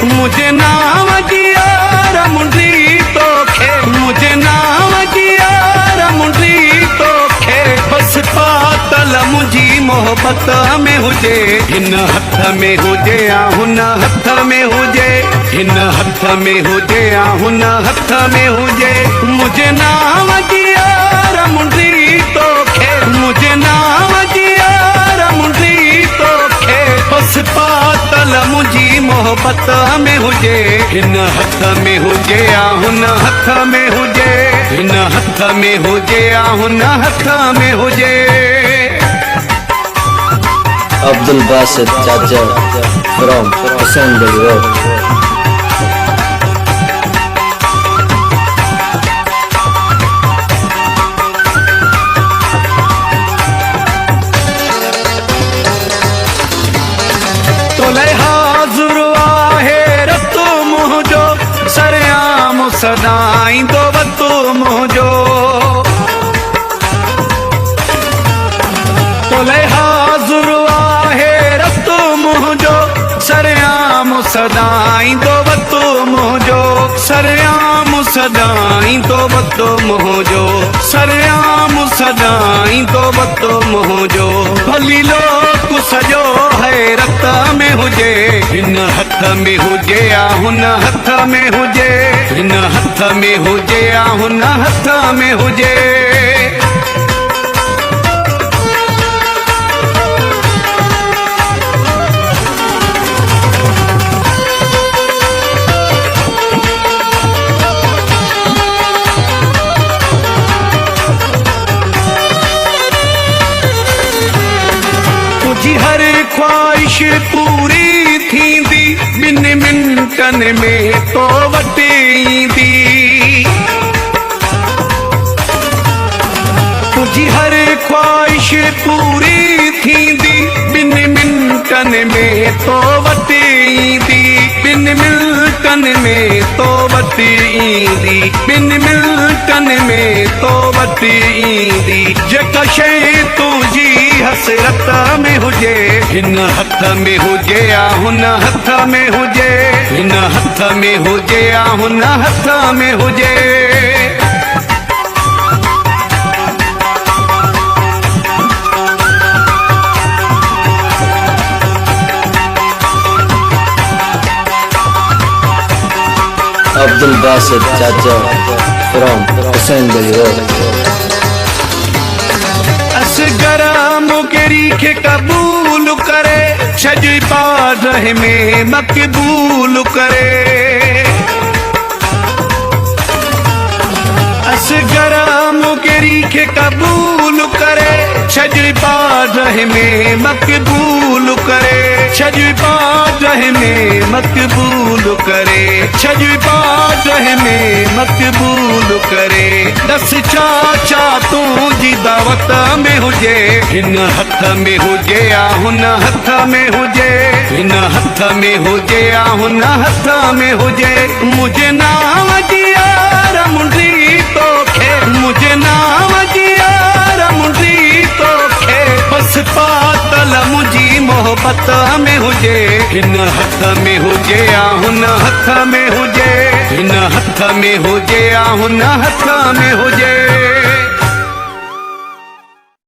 मुझे नाम जियार मुंडी तोखे, मुझे नाम जियार मुंडी तोखे, बस पातल मुंहिंजी मोहब्बत में हुजे, हिन हथ में हुजे या हुन हथ में हुजे, हिन हथ में हुजे या हुन हथ में हुजे। मुझे नाम जियार मुंडी तोखे, मुझे नाम जियार मुंडी तोखे, बस पातल मुंहिंजी मोहब्बत में हुजे, हिन हथ में हुजे या हुन हथ में हुजे, हिन हथ में हुजे या हुन हथ में हुजे। अब्दुल बासित चाचा फ्रॉम हुसैनगंज रोड। सदाईंदो वतो मुंहिंजो, तोले हाज़ुर आहे रतो मुंहिंजो, सरयाम सदाईंदो वतो मुंहिंजो, सरयाम सदाईंदो वतो मुंहिंजो, सरयाम सदाईंदो वतो मुंहिंजो। भली लोक सॼो हैरत में हुजे, हिन हथ में हुजे या हुन हथ में हुजे, हिन हथ में हुजे या हुन हथ में हुजे। तुझी हर ख्वाहिश पूरी थींदी, ॿिन मिंटन में तो वटि ईंदी। तुझी हर ख्वाहिश पूरी थींदी, ॿिन मिंटन में तो वटि ईंदी, ॿिन मिंटन में तो वटि ईंदी, ॿिन मिंटन में तो वटि ईंदी। जेका शइ तुंहिंजी हसरत में हुजे, हिन हथ में हुजे या हुन हथ में हुजे, हिन हथ में हुजे या हुन हथ में हुजे। अब्दुल बासित चाचा फ्रॉम हुसैनगंज रोड। असगर मुगरी के कबूल करे, छॼ बारह में मक़बूल करे। असगर मुगरी के कबूल करे, छॼ बारह में मक़बूल करे, छॼ बारह में मक़बूल करे, छॼ बारह में मक़बूल करे। दस चाचा तुंहिंजी दावत में हुजे, हिन हथ में हुजे या हुन हथ में हुजे, हिन हथ में हुजे या हुन हथ में हुजे। मुझे नाम जियार मुंडी तोखे, मुझे नाम जियार मुंडी तोखे, बस पातल मुंहिंजी मोहब्बत में हुजे, हिन हथ में हुजे या हुन हथ में हुजे, हिन हथ में हुजे या हुन हथ में हुजे।